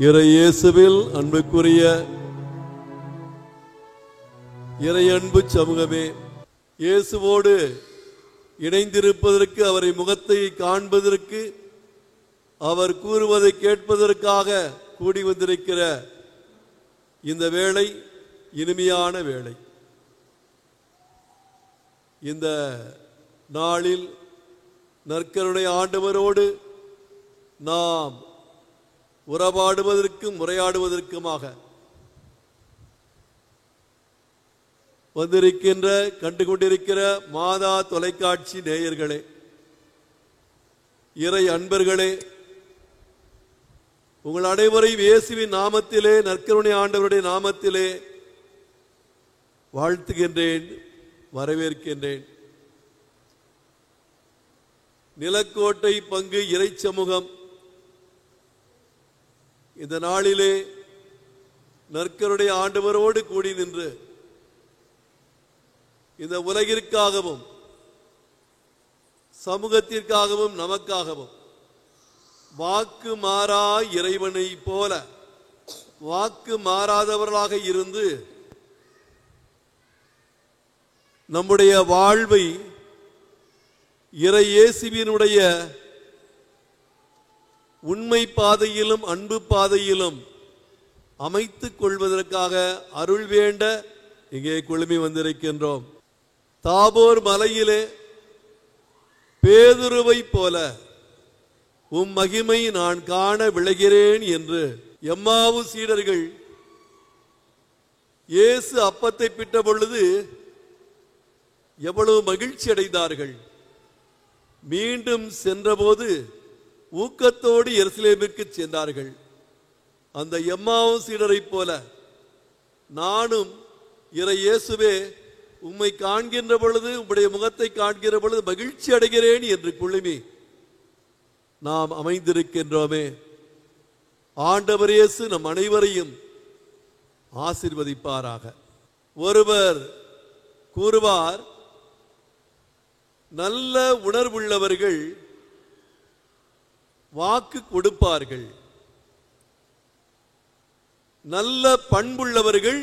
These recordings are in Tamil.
இறை இயேசுவில் அன்புக்குரிய இறை அன்பு சமூகமே, இயேசுவோடு இணைந்திருப்பதற்கு, அவரை முகத்தை காண்பதற்கு, அவர் கூறுவதை கேட்பதற்காக கூடி வந்திருக்கிற இந்த வேளை இனிமையான வேளை. இந்த நாளில் நற்கருணை ஆண்டவரோடு நாம் உறவாடுவதற்கும் உரையாடுவதற்குமாக வந்திருக்கின்ற கண்டுகொண்டிருக்கிற மாதா தொலைக்காட்சி நேயர்களே, இறை அன்பர்களே, உங்கள் அனைவரையும் இயேசுவின் நாமத்திலே, நற்கருணை ஆண்டவருடைய நாமத்திலே வாழ்த்துகின்றேன், வரவேற்கின்றேன். நிலக்கோட்டை பங்கு இறை சமூகம் இந்த நாளிலே நற்கருணை ஆண்டவரோடு கூடி நின்று இந்த உலகிற்காகவும் சமூகத்திற்காகவும் நமக்காகவும் வாக்கு மாறா இறைவனை போல வாக்கு மாறாதவர்களாக இருந்து நம்முடைய வாழ்வை இறை இயேசுவினுடைய உண்மை பாதையிலும் அன்பு பாதையிலும் அமைத்துக் கொள்வதற்காக அருள் வேண்ட இங்கே குழுமி வந்திருக்கின்றோம். தாபோர் மலையிலே பேதுருவை போல உம் மகிமை நான் காண விளைகிறேன் என்று எம்மாவு சீடர்கள் இயேசு அப்பத்தை பிட்ட பொழுது எவ்வளவு மகிழ்ச்சி அடைந்தார்கள். மீண்டும் சென்றபோது ஊக்கத்தோடு எருசலேமிற்கு சென்றார்கள். அந்த எம்மாவு சீடரை போல நானும் இறை இயேசுவே உம்மை காண்கின்ற பொழுது, உம்முடைய முகத்தை காண்கின்ற பொழுது மகிழ்ச்சி அடைகிறேன் என்று குழுமி நாம் அமைந்திருக்கின்றோமே. ஆண்டவர் இயேசு நம் அனைவரையும் ஆசீர்வதிப்பாராக. ஒருவர் கூறுவார், நல்ல உணர்வுள்ளவர்கள் வாக்கு கொடுப்பார்கள், நல்ல பண்புள்ளவர்கள்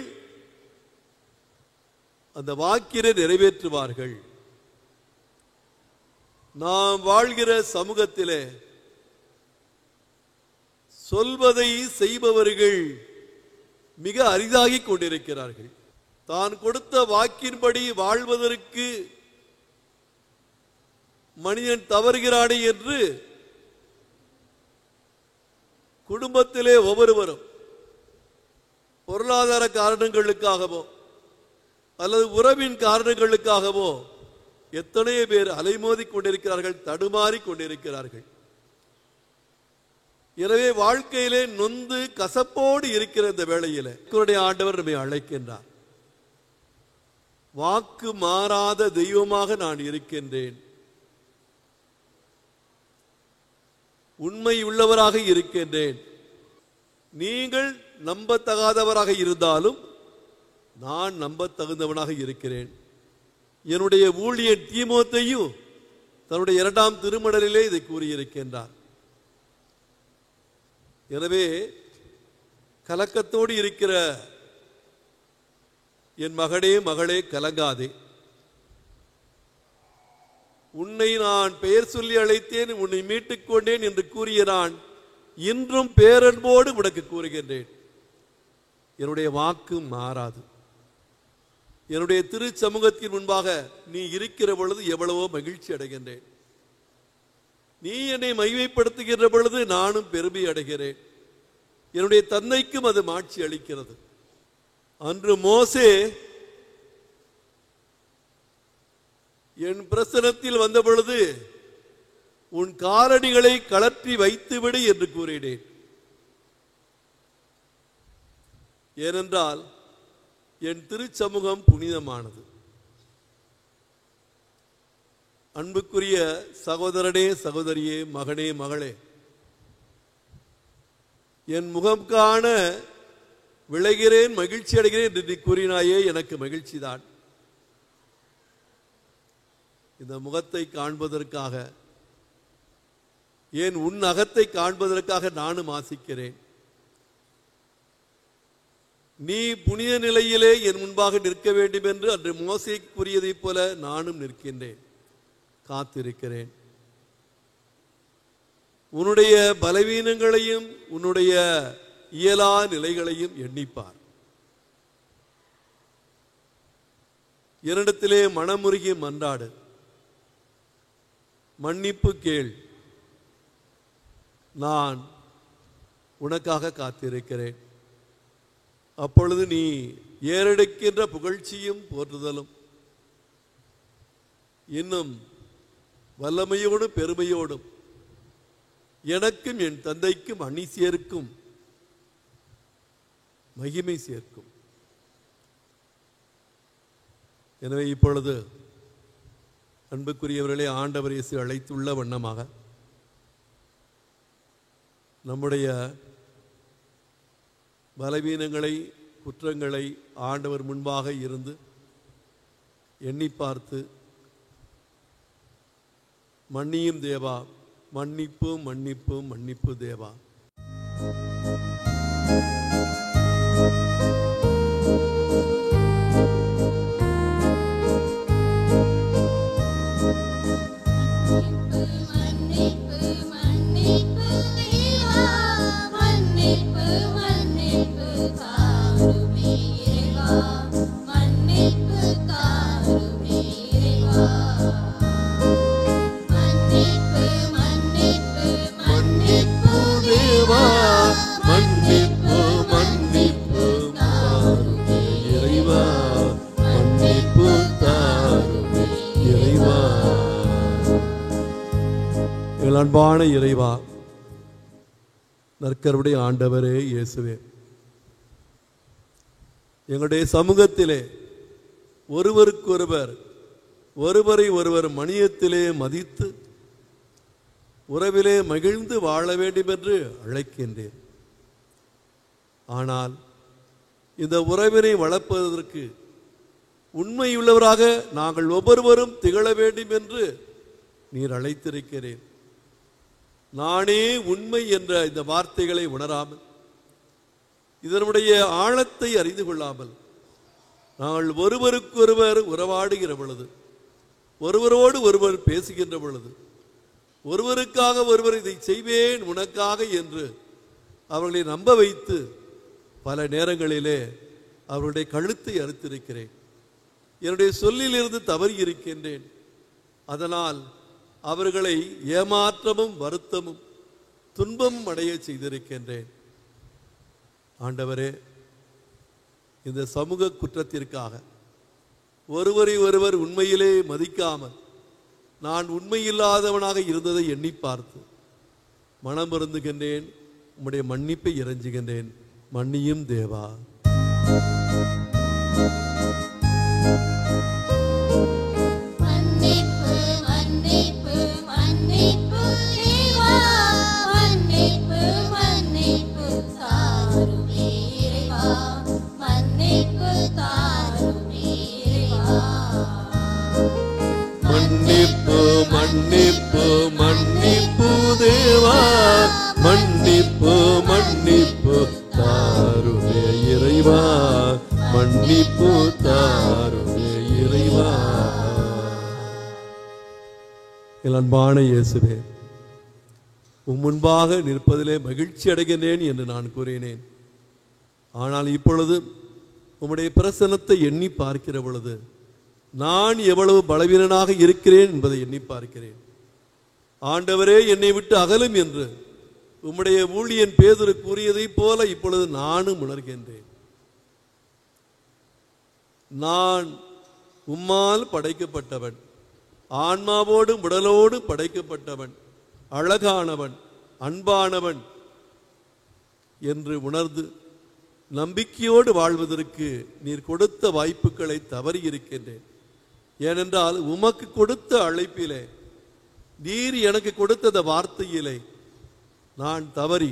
அந்த வாக்கினை நிறைவேற்றுவார்கள். நாம் வாழ்கிற சமூகத்திலே சொல்வதை செய்பவர்கள் மிக அரிதாகிக் கொண்டிருக்கிறார்கள். தான் கொடுத்த வாக்கின்படி வாழ்வதற்கு மனிதன் தவறுகிறானே என்று குடும்பத்திலே ஒவ்வொருவரும் பொருளாதார காரணங்களுக்காகவோ அல்லது உறவின் காரணங்களுக்காகவோ எத்தனையோ பேர் அலைமோதி கொண்டிருக்கிறார்கள், தடுமாறி கொண்டிருக்கிறார்கள். எனவே வாழ்க்கையிலே நொந்து கசப்போடு இருக்கிற இந்த வேளையிலே கர்த்தருடைய ஆண்டவர் நம்மை அழைக்கின்றார். வாக்கு மாறாத தெய்வமாக நான் இருக்கின்றேன், உண்மை உள்ளவராக இருக்கின்றேன். நீங்கள் நம்பத்தகாதவராக இருந்தாலும் நான் நம்ப தகுந்தவனாக இருக்கிறேன். என்னுடைய ஊழியர் தீமோத்தேயும் தன்னுடைய 2ஆம் திருமடலிலே இதை கூறியிருக்கின்றார். எனவே கலக்கத்தோடு இருக்கிற என் மகனே மகளே, கலங்காதே. உன்னை நான் பெயர் சொல்லி அழைத்தேன், உன்னை மீட்டுக் கொண்டேன் என்று கூறிய நான் இன்றும் பேரன்போடு உனக்கு கூறுகின்றேன். என்னுடைய வாக்கு மாறாது. என்னுடைய திரு சமூகத்தின் முன்பாக நீ இருக்கிற பொழுது எவ்வளவோ மகிழ்ச்சி அடைகின்றேன். நீ என்னை மகிமைப்படுத்துகின்ற பொழுது நானும் பெருமை அடைகிறேன். என்னுடைய தன்னைக்கும் அது மாட்சி அளிக்கிறது. அன்று மோசே என் பிரசனத்தில் வந்த பொழுது உன் காலணிகளை கழற்றி வைத்துவிடு என்று கூறினேன். ஏனென்றால் என் திருச்சமூகம் புனிதமானது. அன்புக்குரிய சகோதரனே, சகோதரியே, மகனே, மகளே, என் முகம் காண விளைகிறேன், மகிழ்ச்சி அடைகிறேன் என்று நீ கூறினாயே, எனக்கு மகிழ்ச்சி தான். இந்த முகத்தை காண்பதற்காக, ஏன் உன் அகத்தை காண்பதற்காக நானும் ஆசிக்கிறேன். நீ புனித நிலையிலே என் முன்பாக நிற்க வேண்டும் என்று அன்று மோசே கூறியதைப் போல நானும் நிற்கின்றேன், காத்திருக்கிறேன். உன்னுடைய பலவீனங்களையும் உன்னுடைய இயலா நிலைகளையும் எண்ணிப்பார். என்னிடத்திலே மனமுருகி மன்றாடு, மன்னிப்பு கேள், நான் உனக்காக காத்திருக்கிறேன். அப்பொழுது நீ ஏறெடுக்கின்ற புகழ்ச்சியும் போற்றுதலும் இன்னும் வல்லமையோடும் பெருமையோடும் எனக்கும் என் தந்தைக்கும் அணி சேர்க்கும் மகிமை சேர்க்கும். எனவே இப்பொழுது அன்புக்குரியவர்களே, ஆண்டவர் இயேசு அழைத்துள்ள வண்ணமாக நம்முடைய பலவீனங்களை, குற்றங்களை ஆண்டவர் முன்பாக இருந்து எண்ணி பார்த்து, மன்னியும் தேவா, மன்னிப்பு மன்னிப்பு மன்னிப்பு தேவா. அன்பான இறைவா, நற்கருடைய ஆண்டவரே இயேசுவே, எங்களுடைய சமூகத்திலே ஒருவருக்கொருவர், ஒருவரை ஒருவர் மணியத்திலே மதித்து உறவிலே மகிழ்ந்து வாழ வேண்டும் என்று அழைக்கின்றேன். ஆனால் இந்த உறவினை வளர்ப்பதற்கு உண்மையுள்ளவராக நாங்கள் ஒவ்வொருவரும் திகழ வேண்டும் என்று நீர் அழைத்திருக்கிறேன். நானே உண்மை என்ற இந்த வார்த்தைகளை உணராமல், இதனுடைய ஆழத்தை அறிந்து கொள்ளாமல் நாங்கள் ஒருவருக்கொருவர் உறவாடுகிற பொழுது, ஒருவரோடு ஒருவர் பேசுகின்ற பொழுது, ஒருவருக்காக ஒருவர் இதை செய்வேன் உனக்காக என்று அவர்களை நம்ப வைத்து பல நேரங்களிலே அவர்களுடைய கழுத்தை அறுத்திருக்கிறேன். என்னுடைய சொல்லிலிருந்து தவறி இருக்கின்றேன். அதனால் அவர்களை ஏமாற்றமும் வருத்தமும் துன்பமும் அடைய செய்திருக்கின்றேன். ஆண்டவரே, இந்த சமூக குற்றத்திற்காக ஒருவரை ஒருவர் உண்மையிலே மதிக்காமல் நான் உண்மையில்லாதவனாக இருந்ததை எண்ணி பார்த்து மனம் வருந்துகின்றேன். உம்முடைய மன்னிப்பை இறைஞ்சுகின்றேன். மன்னியும் தேவா. மன்னிப்பு மன்னிப்பு மன்னிப்பு தேவா, மன்னிப்பு மன்னிப்பு தாருமே இறைவா, மன்னிப்பு தாருமே இறைவா. என் அன்பான இயேசுவே, உம் முன்பாக நிற்பதிலே மகிழ்ச்சி அடைகின்றேன் என்று நான் கூறினேன். ஆனால் இப்பொழுது உம்முடைய பிரசன்னத்தை எண்ணி பார்க்கிற பொழுது நான் எவ்வளவு பலவீனனாக இருக்கிறேன் என்பதை எண்ணி பார்க்கிறேன். ஆண்டவரே, என்னை விட்டு அகலும் என்று உம்முடைய ஊழியன் பேதுரு கூறியதைப் போல இப்பொழுது நானும் உணர்கின்றேன். நான் உம்மால் படைக்கப்பட்டவன், ஆன்மாவோடும் உடலோடும் படைக்கப்பட்டவன், அழகானவன், அன்பானவன் என்று உணர்ந்து நம்பிக்கையோடு வாழ்வதற்கு நீர் கொடுத்த வாய்ப்புகளை தவறி இருக்கின்றேன். ஏனென்றால் உமக்கு கொடுத்த அழைப்பிலே, நீர் எனக்கு கொடுத்த வார்த்தையிலே நான் தவறி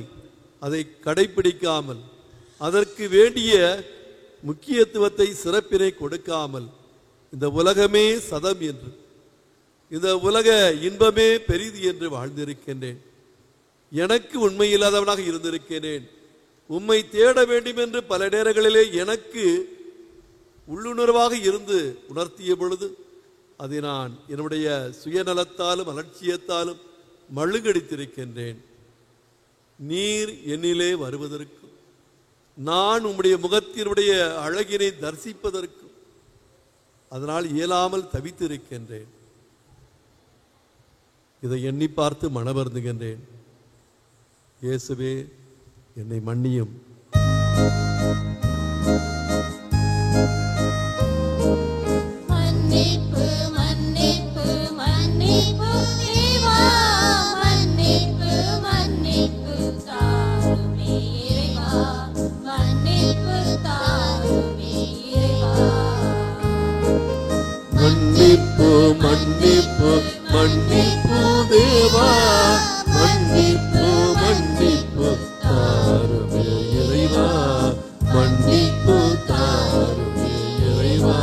அதை கடைபிடிக்காமல், அதற்கு வேண்டிய முக்கியத்துவத்தை, சிறப்பினை கொடுக்காமல், இந்த உலகமே சதம் என்று, இந்த உலக இன்பமே பெரிது என்று வாழ்ந்திருக்கின்றேன். எனக்கு உண்மை இல்லாதவனாக இருந்திருக்கிறேன். உம்மை தேட வேண்டும் என்று பல நேரங்களிலே எனக்கு உள்ளுணர்வாக இருந்து உணர்த்திய பொழுது அதை நான் என்னுடைய சுயநலத்தாலும் அலட்சியத்தாலும் மழுங்கடித்திருக்கின்றேன். நீர் என்னிலே வருவதற்கும் நான் உம்முடைய முகத்தினுடைய அழகினை தரிசிப்பதற்கும் அதனால் இயலாமல் தவித்திருக்கின்றேன். இதை எண்ணி பார்த்து மனவருந்துகின்றேன். இயேசுவே, என்னை மன்னியும். மன்னிப்பு மன்னிப்பு மன்னிப்பு தேவா, மன்னிப்பு மன்னிப்பு தாருமே இறைவா, மன்னிப்பு தாருமே இறைவா. மன்னிப்பு மன்னிப்பு மன்னிப்பு தேவா, மன்னிப்பு மன்னிப்பு தாருமே இறைவா, மன்னிப்பு தாருமே இறைவா.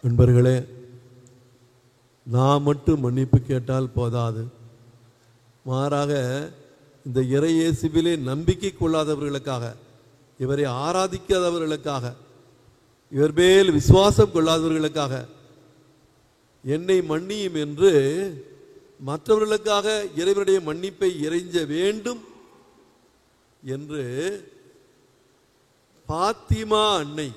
நண்பர்களே, நான் மட்டும் மன்னிப்பு கேட்டால் போதாது. மாறாக இந்த இறை இயேசுவிலே நம்பிக்கை கொள்ளாதவர்களுக்காக, இவரை ஆராதிக்காதவர்களுக்காக, இவர் மேல் விசுவாசம் கொள்ளாதவர்களுக்காக என்னை மன்னியும் என்று மற்றவர்களுக்காக இறைவனுடைய மன்னிப்பை இறைஞ்ச வேண்டும் என்று பாத்திமா அன்னை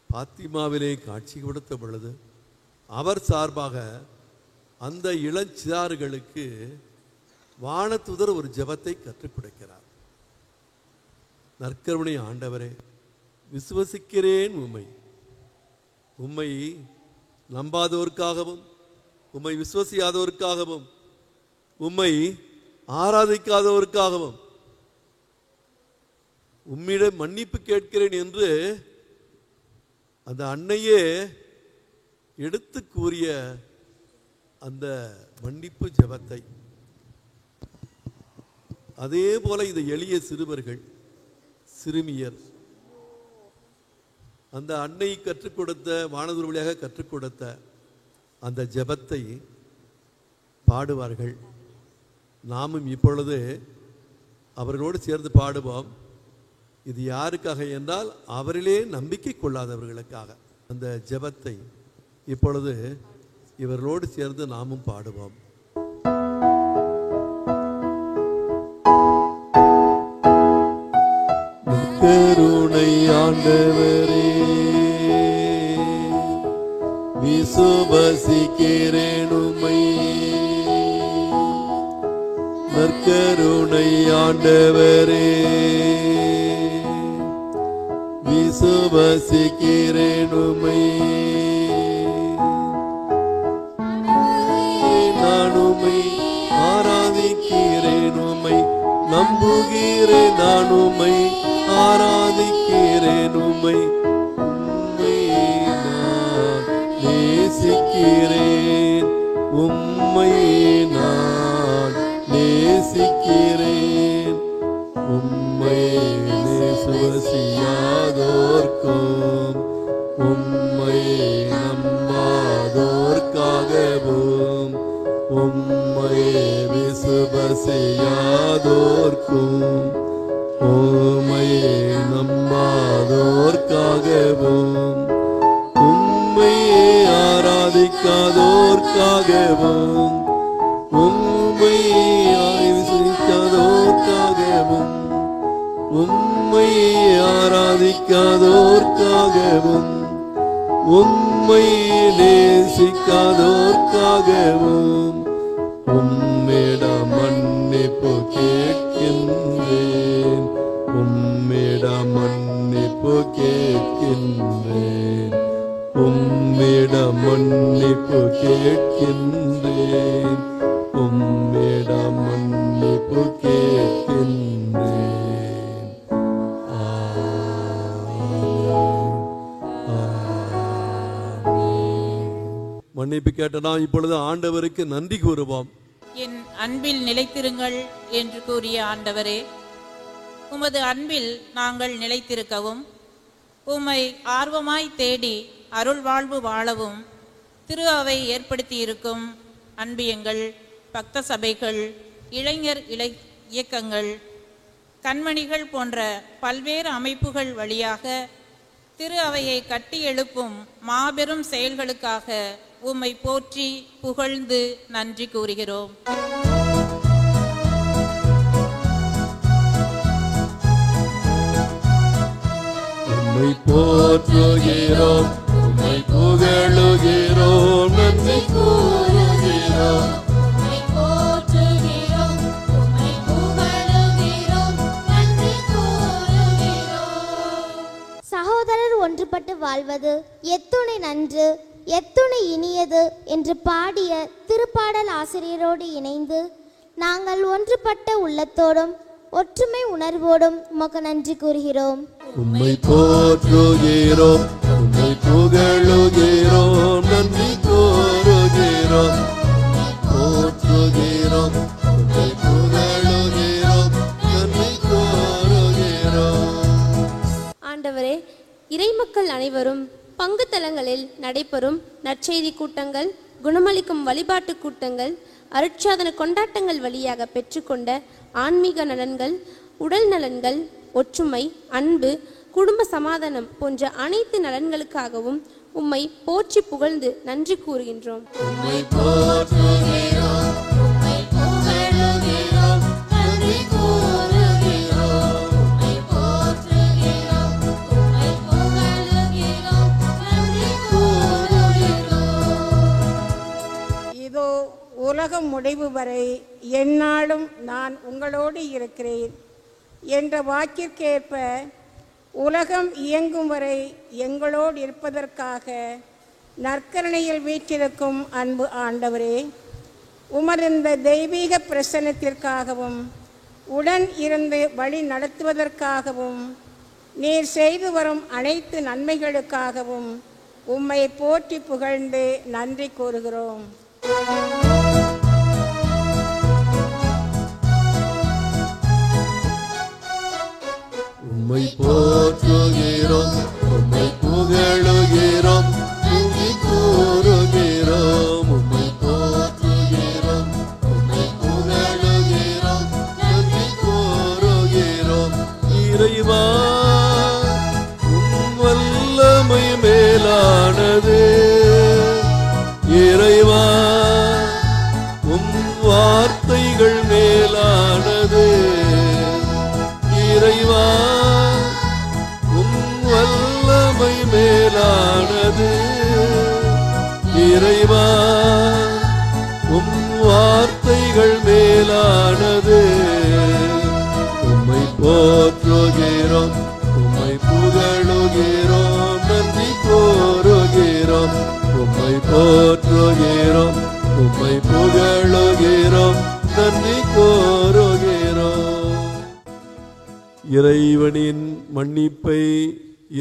பாத்திமாவிலே காட்சி கொடுத்த பொழுது அவர் சார்பாக அந்த இளஞ்சிறார்களுக்கு வானதூதர் ஒரு ஜெபத்தை கற்றுக் கொடுக்கிறார். நற்கருணை ஆண்டவரே, விசுவசிக்கிறேன் உம்மை. உம்மை நம்பாதோருக்காகவும், உம்மை விசுவசியாதோருக்காகவும், உம்மை ஆராதிக்காதோருக்காகவும் உம்மிடம் மன்னிப்பு கேட்கிறேன் என்று அந்த அன்னையே எடுத்து கூறிய அந்த மன்னிப்பு ஜெபத்தை, அதே போல இந்த எளிய சிறுவர்கள், சிறுமியர் அந்த அன்னை கற்றுக் கொடுத்த, வானதூதர் வழியாக கற்றுக் கொடுத்த அந்த ஜெபத்தை பாடுவார்கள். நாமும் இப்பொழுது அவர்களோடு சேர்ந்து பாடுவோம். இது யாருக்காக என்றால் அவரிலே நம்பிக்கை கொள்ளாதவர்களுக்காக. அந்த ஜெபத்தை இப்பொழுது இவர்களோடு சேர்ந்து நாமும் பாடுவோம். கருணை ஆண்டவரே, விசுவசிக்கிறேன் உம்மை. நற்கருணை ஆண்டவரே, விசுவசிக்கிறேன் உம்மை. நான் உம்மை ஆராதிக்கிறேன் உம்மை, நம்புகிறேன் நான் உம்மை, ஆராதிக்கிறேன் உம்மை. உம்மை நான் நேசிக்கிறேன், உம்மை நான் நேசிக்கிறேன். உம்மை நேசுவசியாதோர்க்கும், உம்மை நம்பாதோர்க்காகவும், உம்மை விசுவசியாதோர்க்கும், உம்மை நம்பாதோர்க்காகவும், உம்மை ஆராதிக்காதோர்க்காகவும், உம்மை விசுவசிக்காதோர்க்காகவும், உம்மை ஆராதிக்காதோர்க்காகவும், உம்மை நேசிக்காதோர்க்காகவும் உம்மிடம் மன்னிப்பு கேட்கின்றேன், உம்மிடம் மன்னிப்பு கேட்கின்றேன், உம்மிடம் மன்னிப்பு கேட்கின்றேன், உம்மிடம் மன்னிப்பு கேட்கின்றேன். மன்னிப்பு கேட்டனா இப்பொழுது ஆண்டவருக்கு நன்றி கூறுவோம். என் அன்பில் நிலைத்திருங்கள் என்று கூறிய ஆண்டவரே, உமது அன்பில் நாங்கள் நிலைத்திருக்கவும், உம்மை ஆர்வமாய் தேடி அருள் வாழ்வு வாழவும் திரு அவை ஏற்படுத்தியிருக்கும் அன்பியங்கள், பக்த சபைகள், இளைஞர் இயக்கங்கள், கண்மணிகள் போன்ற பல்வேறு அமைப்புகள் வழியாக திரு அவையை கட்டி எழுப்பும் மாபெரும் செயல்களுக்காக உம்மை போற்றி புகழ்ந்து நன்றி கூறுகிறோம். உம்மை போற்றுகிறோம், உம்மை புகழுகிறோம், நன்றி கூறுகிறோம். உம்மை போற்றுகிறோம், உம்மை புகழுகிறோம், நன்றி கூறுகிறோம். சகோதரர் ஒன்றுபட்டு வாழ்வது எத்துணை நன்று, எத்துணை இனியது என்று பாடிய திருப்பாடல் ஆசிரியரோடு இணைந்து நாங்கள் ஒன்றுபட்ட உள்ளத்தோடும் ஒற்றுமை உணர்வோடும் உமக்கு நன்றி கூறுகிறோம். உம்மை போற்றுகிறோம், உம்மை புகழுகிறோம், நன்றி கூறுகிறோம். போற்றுகிறோம், உம்மை புகழுகிறோம், நன்றி கூறுகிறோம். ஆண்டவரே, இறைமக்கள் அனைவரும் பங்கு தலங்களில் நடைபெறும் நற்செய்தி கூட்டங்கள், குணமளிக்கும் வழிபாட்டு கூட்டங்கள், அருட்சாதன கொண்டாட்டங்கள் வழியாக பெற்றுக்கொண்ட ஆன்மீக நலன்கள், உடல் நலன்கள், ஒற்றுமை, அன்பு, குடும்ப சமாதானம் போன்ற அனைத்து நலன்களுக்காகவும் உம்மை போற்றி புகழ்ந்து நன்றி கூறுகின்றோம். உம்மை போற்றுகிறோம், உம்மை புகழுகிறோம், நன்றி கூறுகிறோம். உம்மை போற்றுகிறோம், உம்மை புகழுகிறோம், நன்றி கூறுகிறோம். இதோ உலகம் முடிவு வரை எந்நாளும் நான் உங்களோடு இருக்கிறேன் என்ற வாக்கிற்கேற்ப உலகம் இயங்கும் வரை எங்களோடு இருப்பதற்காக நற்கருணையில் வீற்றிருக்கும் அன்பு ஆண்டவரே, உமது இந்த தெய்வீக பிரசன்னத்திற்காகவும் உடன் இருந்து வழி நடத்துவதற்காகவும் நீர் செய்து வரும் அனைத்து நன்மைகளுக்காகவும் உம்மை போற்றி புகழ்ந்து நன்றி கூறுகிறோம். உம்மை போற்றுகிறோம், உம்மை புகழுகிறோம், நன்றி கூறுகிறோம். உம்மை போற்றுகிறோம், உம்மை புகழுகிறோம், நன்றி கூறுகிறோம். இறைவா, உம் வல்லமை மேலானது. இறைவா, உம் வார்த்தைகள் மேலானது. இறைவா, உம் வல்லமை மேலானது. இறைவா, உம் வார்த்தைகள் மேலானது. உம்மை போற்றுகிறோம், உம்மை புகழுகிறோம், நன்றி கூறுகிறோம். உம்மை போற்றுகிறோம், உம்மை புகழுகிறோம், நன்றி கூறுகிறோம். இறைவனின் மன்னிப்பை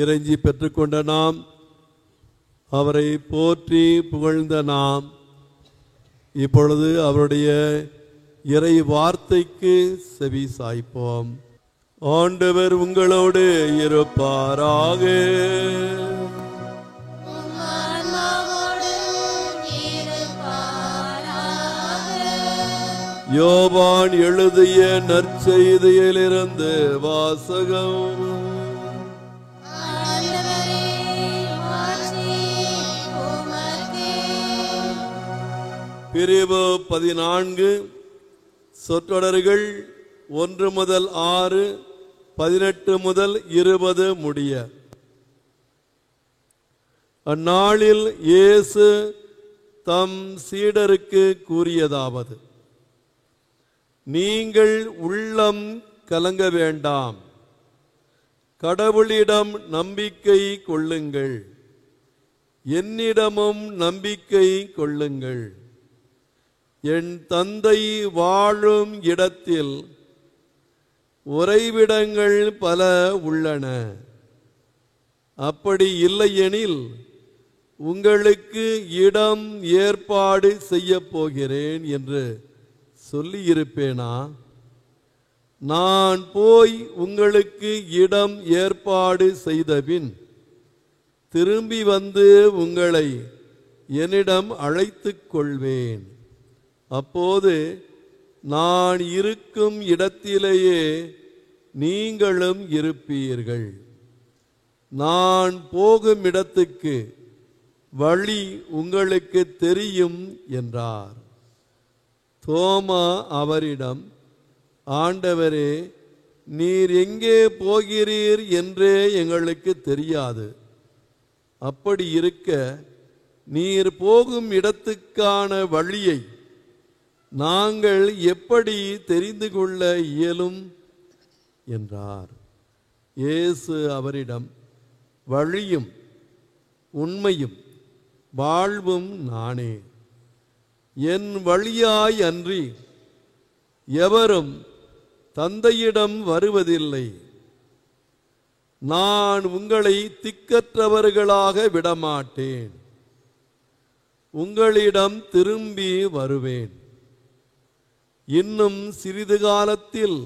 இறைஞ்சி பெற்றுக்கொண்ட நாம், அவரை போற்றி புகழ்ந்த நாம், இப்பொழுது அவருடைய இறை வார்த்தைக்கு செவி சாய்ப்போம். ஆண்டவர் உங்களோடு இருப்பாராக. ஆன்மாவோடு இருப்பாராக. யோவான் எழுதிய நற்செய்தியிலிருந்து வாசகம். ஆண்டவரே, மாட்சி உமக்கே. பிரிவு 14, சொற்றொடர்கள் 1 முதல் 6, 18 முதல் 20 முடிய. அந்நாளில் இயேசு தம் சீடருக்கு கூறியதாவது: நீங்கள் உள்ளம் கலங்க வேண்டாம். கடவுளிடம் நம்பிக்கை கொள்ளுங்கள், என்னிடமும் நம்பிக்கை கொள்ளுங்கள். என் தந்தை வாழும் இடத்தில் உறைவிடங்கள் பல உள்ளன. அப்படி இல்லையெனில் உங்களுக்கு இடம் ஏற்பாடு செய்ய போகிறேன் என்று சொல்லியிருப்பேனா? நான் போய் உங்களுக்கு இடம் ஏற்பாடு செய்தபின் திரும்பி வந்து உங்களை என்னிடம் அழைத்துக் கொள்வேன். அப்போது நான் இருக்கும் இடத்திலேயே நீங்களும் இருப்பீர்கள். நான் போகும் இடத்துக்கு வழி உங்களுக்கு தெரியும் என்றார். தோமா அவரிடம், ஆண்டவரே, நீர் எங்கே போகிறீர் என்றே எங்களுக்கு தெரியாது. அப்படி இருக்க நீர் போகும் இடத்துக்கான வழியை நாங்கள் எப்படி தெரிந்து கொள்ள இயலும் என்றார். இயேசு அவரிடம், வழியும் உண்மையும் வாழ்வும் நானே. என் வழியாய் அன்றி எவரும் தந்தையிடம் வருவதில்லை. நான் உங்களை திக்கற்றவர்களாக விடமாட்டேன். உங்களிடம் திரும்பி வருவேன். இன்னும் சிறிது காலத்தில்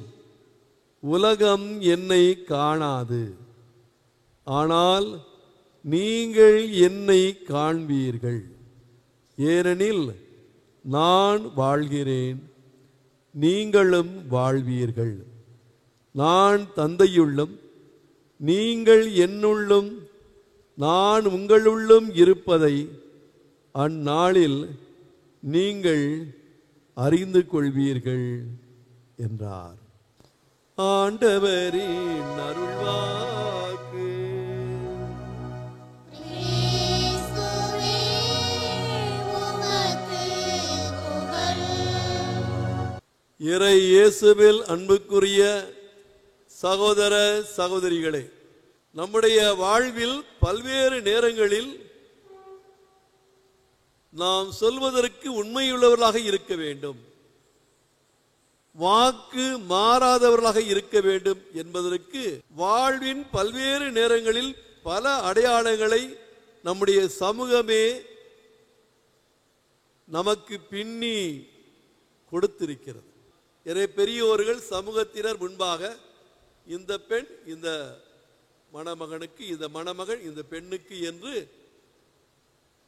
உலகம் என்னை காணாது, ஆனால் நீங்கள் என்னை காண்பீர்கள். ஏனெனில் நான் வாழ்கிறேன், நீங்களும் வாழ்வீர்கள். நான் தந்தையுள்ளும் நீங்கள் என்னுள்ளும் நான் உங்களுள்ளும் இருப்பதை அந்நாளில் நீங்கள் அறிந்து கொள்வீர்கள் என்றார். ஆண்டவரின் அருள்வாக்கு. கிறிஸ்துவே உமக்கு புகழ். இறை இயேசுவில் அன்புக்குரிய சகோதர சகோதரிகளே, நம்முடைய வாழ்வில் பல்வேறு நேரங்களில் நாம் சொல்வதற்கு உண்மையுள்ளவர்களாக இருக்க வேண்டும், வாக்கு மாறாதவர்களாக இருக்க வேண்டும் என்பதற்கு வாழ்வின் பல்வேறு நேரங்களில் பல அடையாளங்களை நம்முடைய சமூகமே நமக்கு பின்னி கொடுத்திருக்கிறது. எனவே பெரியோர்கள் சமூகத்தினர் முன்பாக இந்த பெண் இந்த மணமகனுக்கு, இந்த மணமகள் இந்த பெண்ணுக்கு என்று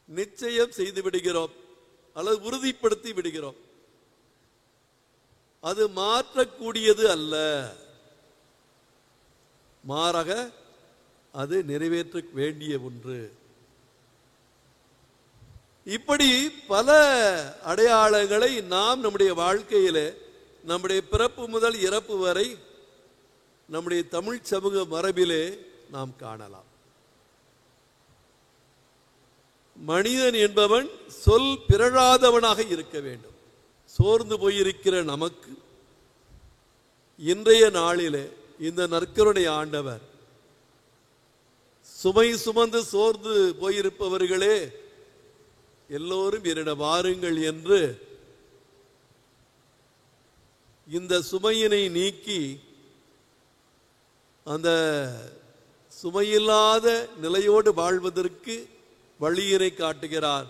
நிச்சயம் செய்து விடுகிறோம் அல்லது உறுதிப்படுத்தி விடுகிறோம். அது மாற்றக்கூடியது அல்ல, மாறாக அது நிறைவேற்ற வேண்டிய ஒன்று. இப்படி பல அடையாளங்களை நாம் நம்முடைய வாழ்க்கையிலே, நம்முடைய பிறப்பு முதல் இறப்பு வரை நம்முடைய தமிழ் சமூக மரபிலே நாம் காணலாம். மனிதன் என்பவன் சொல் பிறழாதவனாக இருக்க வேண்டும். சோர்ந்து போயிருக்கிற நமக்கு இன்றைய நாளிலே இந்த நற்கருணை ஆண்டவர், சுமை சுமந்து சோர்ந்து போயிருப்பவர்களே எல்லோரும் என்னிடம் வாருங்கள் என்று இந்த சுமையினை நீக்கி அந்த சுமையில்லாத நிலையோடு வாழ்வதற்கு வழியினை காட்டுகிறார்.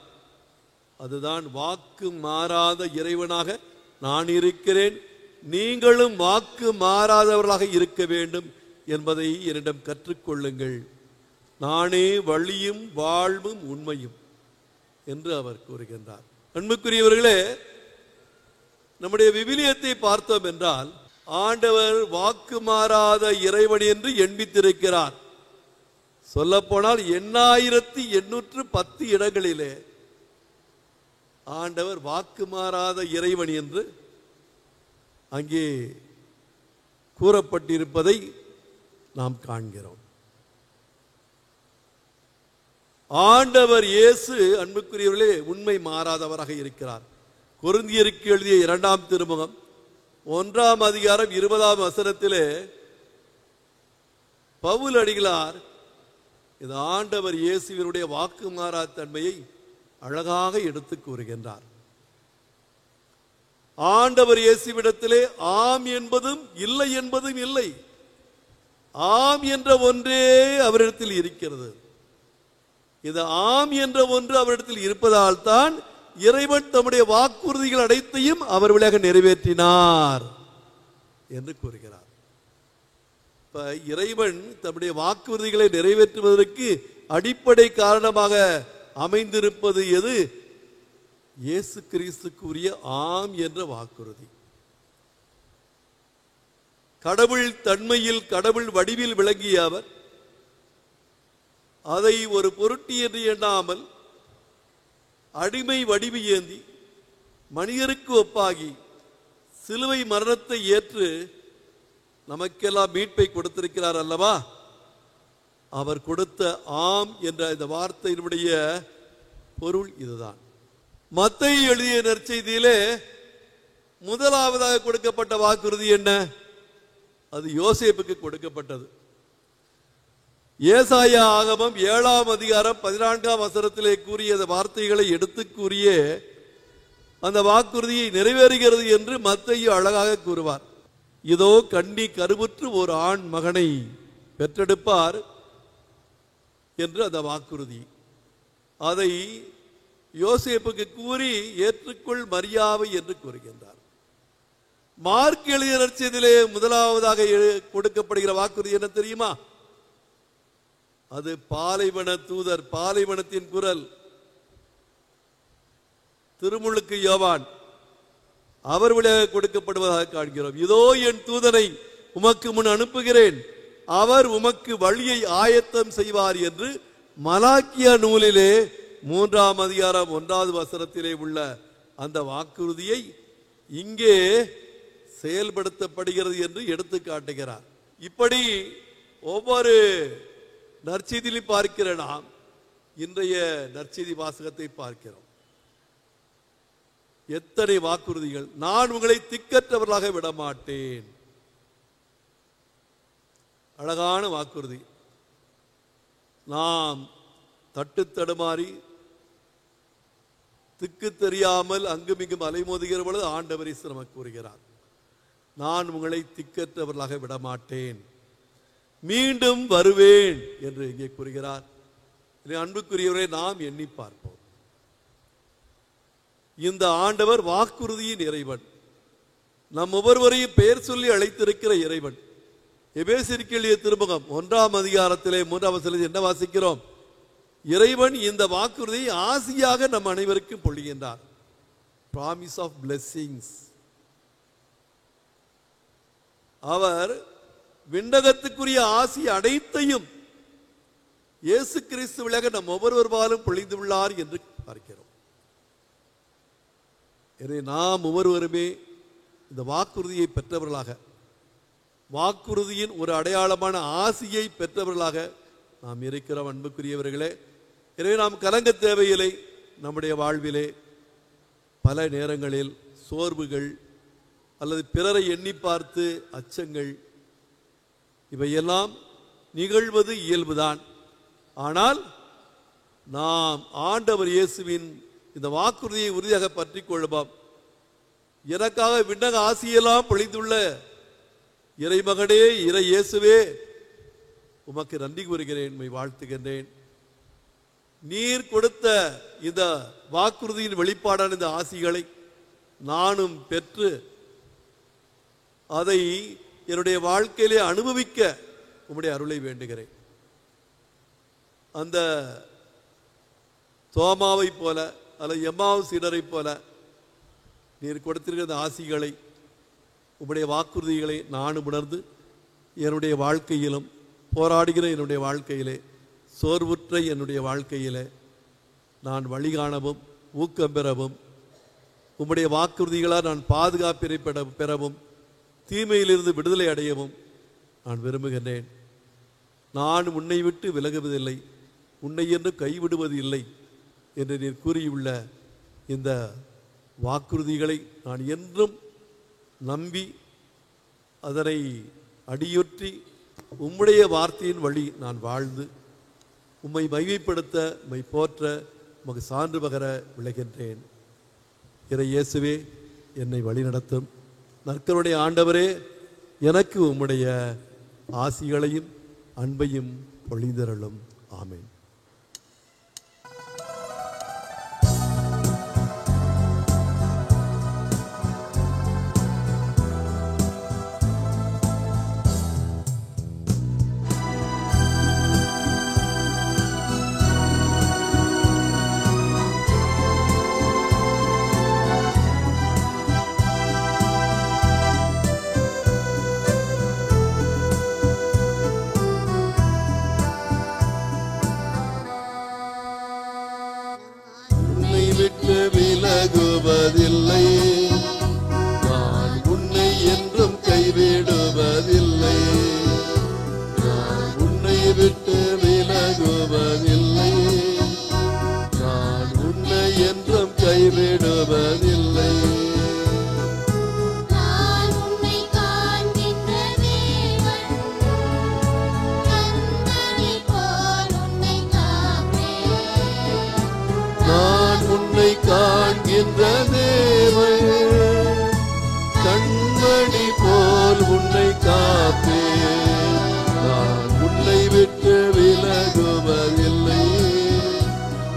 அதுதான் வாக்கு மாறாத இறைவனாக நான் இருக்கிறேன், நீங்களும் வாக்கு மாறாதவர்களாக இருக்க வேண்டும் என்பதை என்னிடம் கற்றுக்கொள்ளுங்கள். நானே வழியும் வாழ்வும் உண்மையும் என்று அவர் கூறுகின்றார். அன்புக்குரியவர்களே, நம்முடைய விவிலியத்தை பார்த்தோம் என்றால் ஆண்டவர் வாக்கு மாறாத இறைவன் என்று எண்பித்திருக்கிறார். சொல்ல போனால் 8810 இடங்களிலே ஆண்டவர் வாக்கு மாறாத இறைவன் என்று அங்கே கூறப்பட்டிருப்பதை நாம் காண்கிறோம். ஆண்டவர் இயேசு அன்புக்குரியவர்களே உண்மை மாறாதவராக இருக்கிறார். கொரிந்தியருக்கு எழுதிய 2ஆம் திருமுகம் 1ஆம் அதிகாரம் 20ஆம் வசனத்திலே பவுல் அடிகளார் இது ஆண்டவர் இயேசுவினுடைய வாக்கு மாறா தன்மையை அழகாக எடுத்து கூறுகின்றார். ஆண்டவர் இயேசுவிடத்திலே ஆம் என்பதும் இல்லை என்பதும் இல்லை, ஆம் என்ற ஒன்றே அவரிடத்தில் இருக்கிறது. இது ஆம் என்ற ஒன்று அவரிடத்தில் இருப்பதால் தான் இறைவன் தம்முடைய வாக்குறுதிகள் அனைத்தையும் அவர் வழியாக நிறைவேற்றினார் என்று கூறுகிறார். இப்ப இறைவன் தம்முடைய வாக்குறுதிகளை நிறைவேற்றுவதற்கு அடிப்படை காரணமாக அமைந்திருப்பது எது? இயேசு கிறிஸ்துக்குரிய ஆம் என்ற வாக்குறுதி. கடவுள் தன்மையில் கடவுள் வடிவில் விளங்கிய அவர் அதை ஒரு பொருட்டு என்று எண்ணாமல் அடிமை வடிவு ஏந்தி மனிதருக்கு ஒப்பாகி சிலுவை மரணத்தை ஏற்று நமக்கெல்லாம் மீட்பை கொடுத்திருக்கிறார் அல்லவா? அவர் கொடுத்த ஆம் என்ற இந்த வார்த்தையினுடைய பொருள் இதுதான். மத்தேயு எழுதிய நற்செய்தியிலே முதலாவதாக கொடுக்கப்பட்ட வாக்குறுதி என்ன? அது யோசேப்புக்கு கொடுக்கப்பட்டது. ஏசாயா ஆகமம் 7ஆம் அதிகாரம் 14ஆம் வசனத்திலே கூறிய வார்த்தைகளை எடுத்து கூறிய அந்த வாக்குறுதியை நிறைவேறுகிறது என்று மத்தேயு அழகாக கூறுவார். இதோ கன்னி கருவுற்று ஒரு ஆண் மகனை பெற்றெடுப்பார் என்று அந்த வாக்குறுதி. அதை யோசேப்புக்கு கூறி ஏற்றுக்கொள் மரியாவை என்று கூறுகின்றார். மார்க் எழுதிய நற்செய்தியிலே முதலாவதாக கொடுக்கப்படுகிற வாக்குறுதி என்ன தெரியுமா? அது பாலைவன தூதர், பாலைவனத்தின் குரல், திருமுழுக்கு யோவான் அவர் வழியாக கொடுக்கப்படுவதாக காண்கிறோம். இதோ என் தூதனை உமக்கு முன் அனுப்புகிறேன், அவர் உமக்கு வழியை ஆயத்தம் செய்வார் என்று மலாக்கியா நூலிலே 3ஆம் அதிகாரம் 1வது வசனத்திலே உள்ள அந்த வாக்குறுதியை இங்கே செயல்படுத்தப்படுகிறது என்று எடுத்து காட்டுகிறார். இப்படி ஒவ்வொரு நற்செய்தியிலும் பார்க்கிற நாம் இன்றைய நற்செய்தி வாசகத்தை பார்க்கிறோம். எத்தனை வாக்குறுதிகள்! நான் உங்களை திக்கற்றவர்களாக விடமாட்டேன். அழகான வாக்குறுதி. நாம் தட்டு தடுமாறி திக்கு தெரியாமல் அங்குமிங்கும் அலைமோதுகிற பொழுது ஆண்டவர் இயேசு நமக்கு கூறுகிறார், நான் உங்களை திக்கற்றவர்களாக விடமாட்டேன், மீண்டும் வருவேன் என்று இங்கே கூறுகிறார். அன்புக்குரியவரை நாம் எண்ணி பார்ப்போம். இந்த ஆண்டவர் வாக்குறுதியின் இறைவன், நம் ஒவ்வொருவரையும் பெயர் சொல்லி அழைத்திருக்கிற இறைவன். எபேசியருக்கு எழுதிய திருமுகம் 1ஆம் அதிகாரத்திலே 3ஆம் வசனத்தில் என்ன வாசிக்கிறோம்? இறைவன் இந்த வாக்குறுதியை ஆசியாக நம் அனைவருக்கும் பொழிகின்றார். Promise of blessings. அவர் விண்ணகத்துக்குரிய ஆசி அனைத்தையும் இயேசு கிறிஸ்து வழியாக நம் ஒவ்வொருவராலும் பொழிந்துள்ளார் என்று பார்க்கிறோம். எனவே நாம் ஒவ்வொருவருமே இந்த வாக்குறுதியை பெற்றவர்களாக, வாக்குறுதியின் ஒரு அடையாளமான ஆசியை பெற்றவர்களாக நாம் இருக்கிறோம். அன்புக்குரியவர்களே, எனவே நாம் கலங்க தேவையில்லை. நம்முடைய வாழ்விலே பல நேரங்களில் சோர்வுகள் அல்லது பிறரை எண்ணி பார்த்து அச்சங்கள் இவையெல்லாம் நிகழ்வது இயல்புதான். ஆனால் நாம் ஆண்டவர் இயேசுவின் இந்த வாக்குறுதியை உறுதியாக பற்றி கொள்வோம். எனக்காக விண்ணக ஆசியெல்லாம் பொழிந்துள்ள இறைமகனே, இறை இயேசுவே, உமக்கு நன்றி கூறுகிறேன், உம்மை வாழ்த்துகின்றேன். நீர் கொடுத்த இந்த வாக்குறுதியின் வெளிப்பாடான இந்த ஆசிகளை நானும் பெற்று அதை என்னுடைய வாழ்க்கையிலே அனுபவிக்க உம்முடைய அருளை வேண்டுகிறேன். அந்த தோமாவை போல அல்லது எம்மாவு சீடரை போல நீர் கொடுத்திருக்கிற ஆசிகளை, உம்முடைய வாக்குறுதிகளை நானும் உணர்ந்து என்னுடைய வாழ்க்கையிலும், போராடுகிற என்னுடைய வாழ்க்கையிலே, சோர்வுற்ற என்னுடைய வாழ்க்கையிலே நான் வழிகாணவும் ஊக்கம் பெறவும், உம்முடைய வாக்குறுதிகளால் நான் பாதுகாப்பினை பெறவும், தீமையிலிருந்து விடுதலை அடையவும் நான் விரும்புகின்றேன். நான் உன்னை விட்டு விலகுவதில்லை, உன்னை என்று கைவிடுவது இல்லை என்று நீர் கூறியுள்ள இந்த வாக்குறுதிகளை நான் என்றும் நம்பி அதனை அடியொற்றி உம்முடைய வார்த்தையின் வழி நான் வாழ்ந்து உம்மை மகிமைப்படுத்த, உம்மை போற்ற, உமக்கு சான்று பகர விளைகின்றேன். இறை இயேசுவே, என்னை வழிநடத்தும். நற்கருடைய ஆண்டவரே, எனக்கு உம்முடைய ஆசிகளையும் அன்பையும் பொழிந்தருளும். ஆமென். கைவிடுவதில்லை. நான் உன்னை காண்கின்ற தேவன், கண்மணி போல் உன்னை காப்பேன். நான் உன்னை காண்கின்ற தேவன், கண்மணி போல் உன்னை காப்பேன். நான் உன்னை விட்டு விலகுவதில்லை,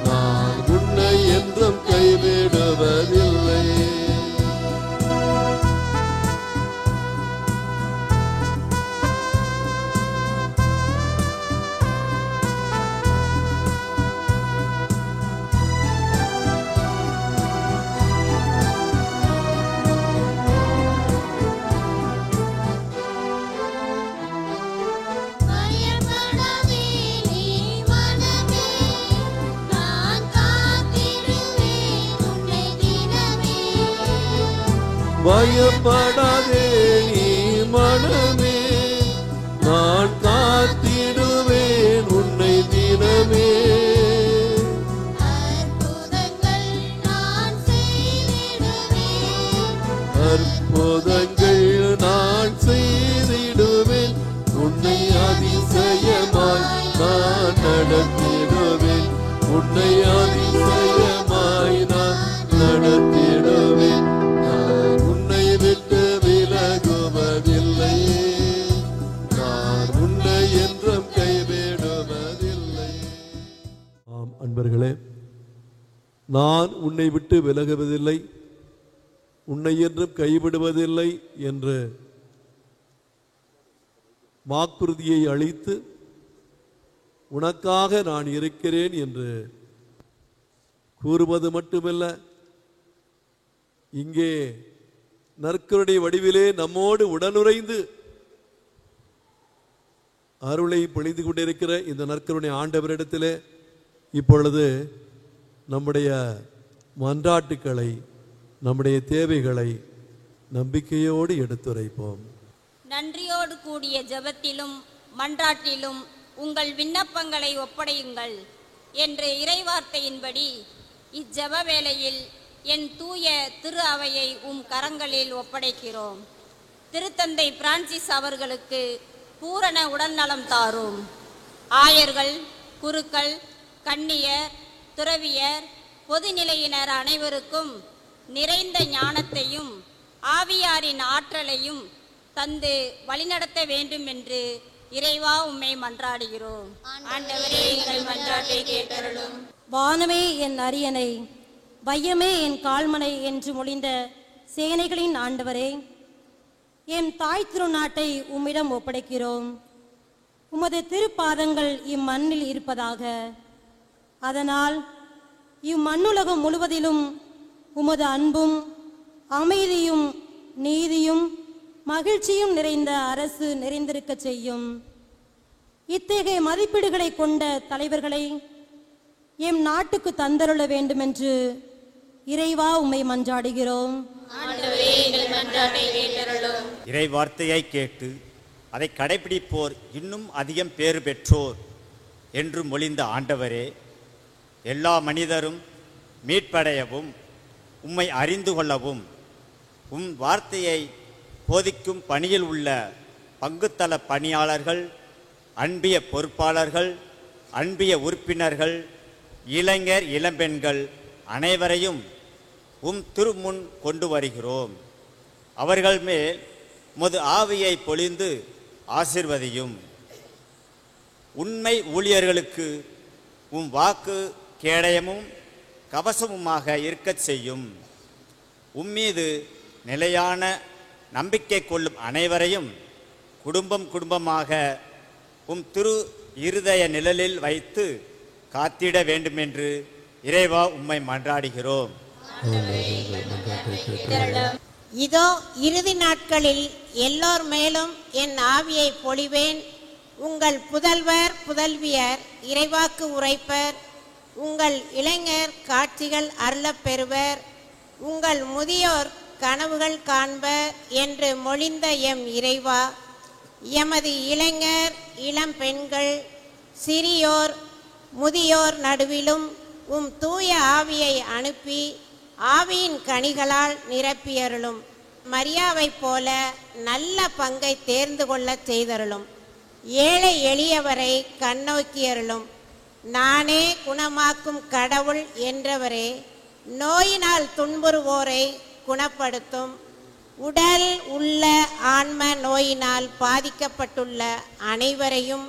நான் உன்னை என்றும் கைவிடுவதில்லை. பயப்படாதே நீ மனமே, நான் காத்திடுவேன் உன்னை தினமே. பயப்படாதே நீ மனமே, நான் காத்திடுவேன் உன்னை தினமே. அற்புதங்கள் நான் செய்திடுவேன், அற்புதங்கள் நான் செய்திடுவேன், உன்னை அதிசயமாய் நான் நடத்திடுவேன், உன்னை அதிசயமாய் நான் நடத்திடுவேன். நான் உன்னை விட்டு விலகுவதில்லை, நான் உன்னை என்றும் கைவிடுவதில்லை. ஆம் அன்பர்களே, நான் உன்னை விட்டு விலகுவதில்லை, உன்னை என்றும் கைவிடுவதில்லை என்று வாக்குறுதியை அளித்து உனக்காக நான் இருக்கிறேன் என்று கூறுவது மட்டுமல்ல, இங்கே நற்கருணை வடிவிலே நம்மோடு உடனுறைந்து அருளை பொழிந்து கொண்டிருக்கிற இந்த நற்கருணை ஆண்டவரிடத்திலே இப்பொழுது நம்முடைய மன்றாட்டுக்களை, நம்முடைய தேவைகளை நம்பிக்கையோடு எடுத்துரைப்போம். நன்றியோடு கூடிய ஜெபத்திலும் மன்றாட்டிலும் உங்கள் விண்ணப்பங்களை ஒப்படையுங்கள் என்ற இறைவார்த்தையின்படி இஜெப வேளையில் என் தூய திரு அவையை உம் கரங்களில் ஒப்படைக்கிறோம். திருத்தந்தை பிரான்சிஸ் அவர்களுக்கு பூரண உடல்நலம் தாரும். ஆயர்கள், குருக்கள், கன்னியர், துறவியர், பொதுநிலையினர் அனைவருக்கும் நிறைந்த ஞானத்தையும் ஆவியாரின் ஆற்றலையும் தந்து வழிநடத்த வேண்டும் என்று இறைவா உம்மை மன்றாடுகிறோம். ஆண்டவரே, எங்கள் மன்றாட்டை கேட்டருளும். வானமே என் அரியணை, வையமே என் கால்மனை என்று மொழிந்த சேனைகளின் ஆண்டவரே, என் தாய் திருநாட்டை உம்மிடம் ஒப்படைக்கிறோம். உமது திருப்பாதங்கள் இம்மண்ணில் இருப்பதாக. அதனால் இம்மண்ணுலகம் முழுவதிலும் உமது அன்பும் அமைதியும் நீதியும் மகிழ்ச்சியும் நிறைந்த அரசு நிறைந்திருக்க செய்யும். இத்தகைய மதிப்பீடுகளை கொண்ட தலைவர்களை எம் நாட்டுக்கு தந்தருள வேண்டுமென்று இறைவா உம்மை மன்றாடுகிறோம். இறை வார்த்தையை கேட்டு அதை கடைபிடிப்போர் இன்னும் அதிகம் பேறு பெற்றோர் என்று மொழிந்த ஆண்டவரே, எல்லா மனிதரும் மீட்படையவும் உம்மை அறிந்து கொள்ளவும் உம் வார்த்தையை போதிக்கும் பணியில் உள்ள பங்குத்தள பணியாளர்கள், அன்பிய பொறுப்பாளர்கள், அன்பிய உறுப்பினர்கள், இளைஞர் இளம்பெண்கள் அனைவரையும் உம் திருமுன் கொண்டு வருகிறோம். அவர்கள் மேல் உமது ஆவியை பொழிந்து ஆசீர்வதியும். உண்மை ஊழியர்களுக்கு உம் வாக்கு கேடயமும் கவசமுமாக இருக்கச் செய்யும். உம்மீது நிலையான நம்பிக்கை கொள்ளும் அனைவரையும் குடும்பம் குடும்பமாக உம் திரு இருதய நிழலில் வைத்து காத்திட வேண்டுமென்று இறைவா உம்மை மன்றாடுகிறோம். இதோ இறுதி நாட்களில் எல்லோர் மேலும் என் ஆவியை பொழிவேன். உங்கள் புதல்வர் புதல்வியர் இறைவாக்கு உரைப்பர். உங்கள் இளைஞர் காட்சிகள் அருளப் பெறுவர். உங்கள் முதியோர் கனவுகள் காண்பர் என்று மொழிந்த எம் இறைவா, எமது இளைஞர் இளம் பெண்கள் சிறியோர் முதியோர் நடுவிலும் உம் தூய ஆவியை அனுப்பி ஆவியின் கனிகளால் நிரப்பியருளும். மரியாவைப் போல நல்ல பங்கை தேர்ந்து கொள்ளச் செய்தருளும். ஏழை எளியவரை கண்ணோக்கியருளும். நானே குணமாக்கும் கடவுள் என்றவரே, நோயினால் துன்புறுவோரை குணப்படுத்தும். உடல் உள்ள ஆன்ம நோயினால் பாதிக்கப்பட்டுள்ள அனைவரையும்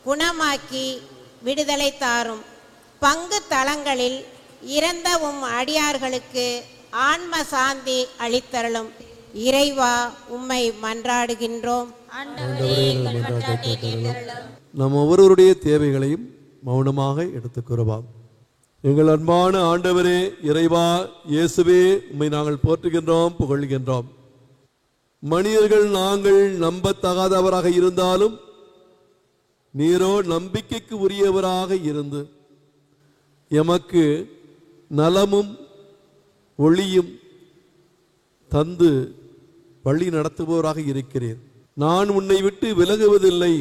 குணமாக்கி விடுதலை தாரும். பங்கு தலங்களில் இறந்த அடியார்களுக்கு ஆன்ம சாந்தி அளித்தருளும். இறைவா, உம்மை மன்றாடுகின்றோம். நம் ஒவ்வொருவருடைய தேவைகளையும் மௌனமாக எடுத்துக்கூறுவோம். எங்கள் அன்பான ஆண்டவரே, இறைவா, இயேசுவே, உம்மை நாங்கள் போற்றுகின்றோம், புகழ்கின்றோம். மனிதர்கள் நாங்கள் நம்பத்தகாதவராக இருந்தாலும் நீரோ நம்பிக்கைக்கு உரியவராக இருந்து எமக்கு நலமும் ஒளியும் தந்து வழி நடத்துபவராக இருக்கிறீர். நான் உன்னை விட்டு விலகுவதில்லை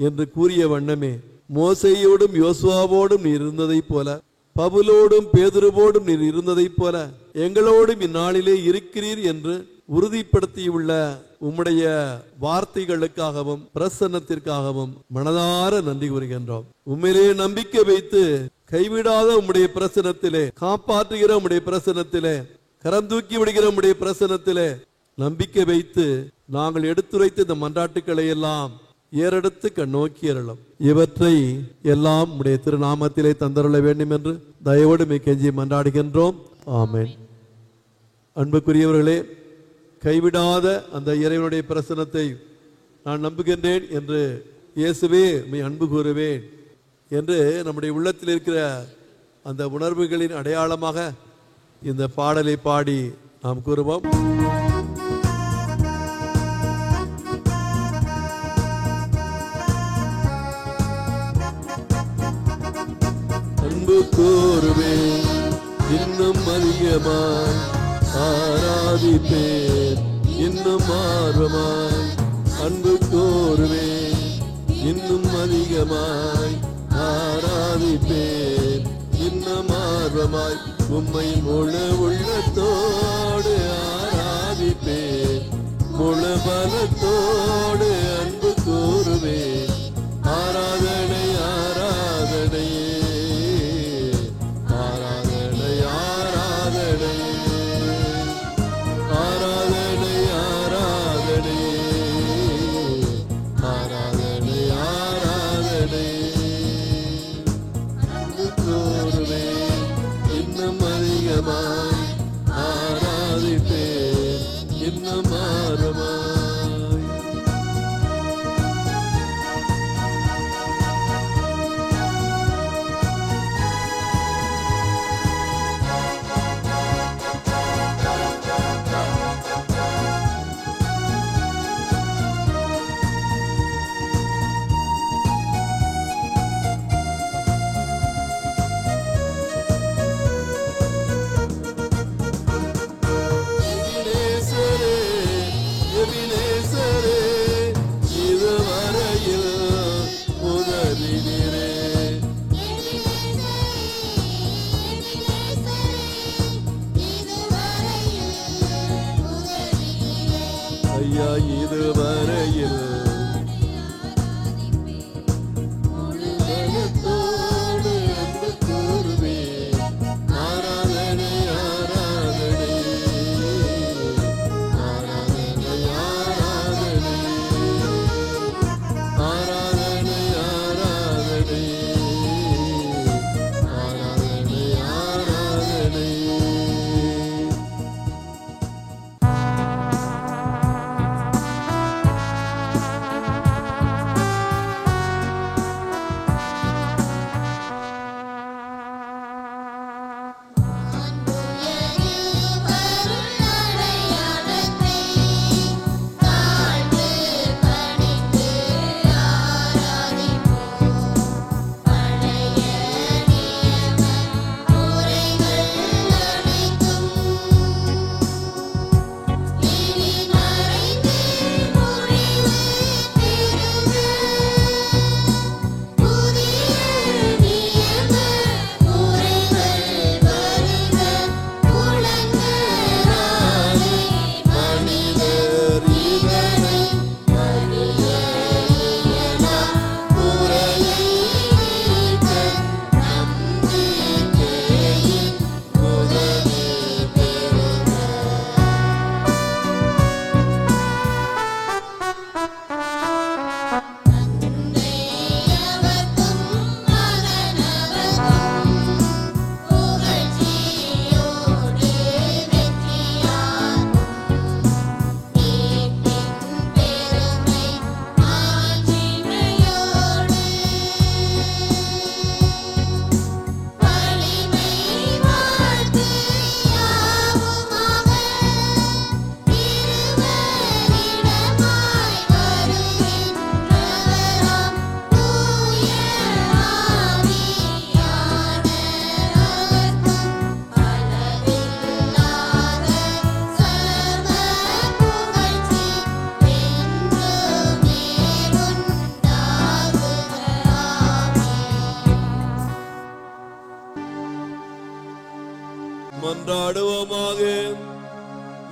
என்று கூறிய வண்ணமே மோசேயோடும் யோசுவாவோடும் நீர் இருந்ததைப் போல, பவுலோடும் பேதுருவோடும் நீர் இருந்ததைப் போல எங்களோடும் இந்நாளிலே இருக்கிறீர் என்று உறுதிப்படுத்தியுள்ள உம்முடைய வார்த்தைகளுக்காகவும் பிரசன்னத்திற்காகவும் மனதார நன்றி கூறுகின்றோம். உண்மையிலே நம்பிக்கை வைத்து கைவிடாத உம்முடைய பிரசன்னத்திலே, காப்பாற்றுகிற உம்முடைய பிரசன்னத்திலே, கரம் தூக்கி விடுகிற உம்முடைய பிரசன்னத்திலே நம்பிக்கை வைத்து நாங்கள் எடுத்துரைத்த இந்த மன்றாட்டுக்களை எல்லாம் ஏறெடுத்து கண்ணோக்கி அருளும். இவற்றை எல்லாம் உம்முடைய திருநாமத்திலே தந்தருள வேண்டும் என்று தயவோடு கெஞ்சி மன்றாடுகின்றோம். ஆமென். அன்புக்குரியவர்களே, கைவிடாத அந்த இறைவனுடைய பிரசன்னத்தை நான் நம்புகின்றேன் என்று இயேசுவே உம்மை அன்பு கூறுவேன் என்று நம்முடைய உள்ளத்தில் இருக்கிற அந்த உணர்வுகளின் அடையாளமாக இந்த பாடலை பாடி நாம் கூறுவோம். அன்பு கூறுவேன் இன்னும் அதிகமாய், ஆராதிப்பேன் இன்னும் ஆர்வமாய். அன்பு கூறுவேன் இன்னும் அதிகமாய், ஆராதிப்பேன் இன்னும் ஆர்வமாய். உம்மை முழு உள்ளத்தோடு ஆராதிப்பேன், முழு பலத்தோடு அன்பு கூறுவேன். ஆராதனை ஆராதனை ஆராதனை ஆராதனை ஆராதனை ஆராதனை ஆராதனை ஆராதனை. அன்பு கூறுவேன் இன்னும் அதிகமாய், ஆராதிப்பேன் இன்னும் ஆர்வமாய். ஐயா, இதுவரையில் பலத்தோடு அன்பு கூறுவேன். ஆராதனை ஆராதனை ஆராதனை ஆராதனை ஆராதனை ஆராதனை ஆராதனை ஆராதனை.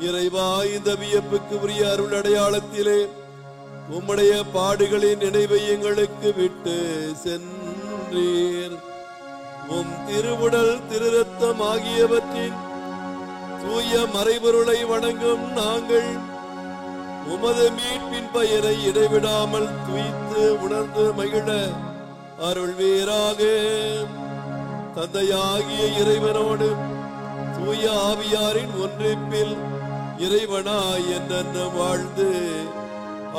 இறைவா, இந்த வியப்புக்கு உரிய அருள் அடையாளத்திலே உம்முடைய பாடுகளின் நினைவை எங்களுக்கு விட்டு சென்றீர். உம் திருவுடல் திருரத்தம் ஆகியவற்றின் தூய மறைபொருளை வணங்கும் நாங்கள் உமது மீட்பின் பெயரை இடைவிடாமல் துய்த்து உணர்ந்து மகிழ அருள்வீராக. தந்தையாகிய இறைவனோடு தூய ஆவியாரின் ஒன்றிப்பில் இறைவனாய் என்றென்றும் வாழ்ந்து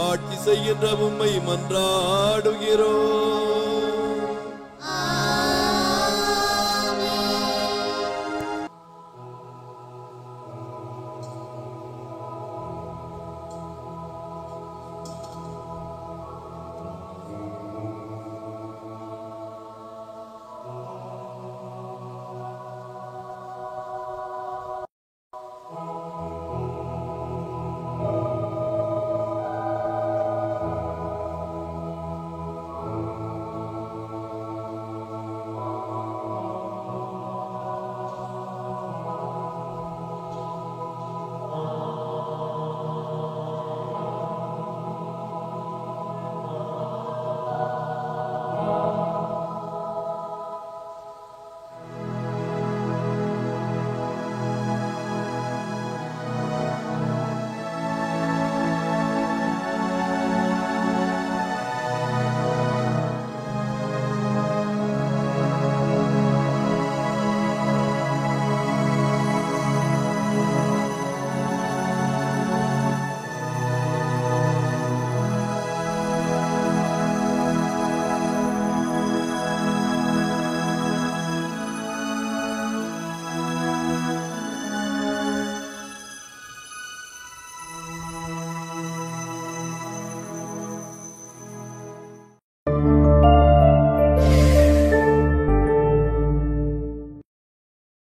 ஆட்சி செய்கின்ற உம்மை மன்றாடுகிறோம்.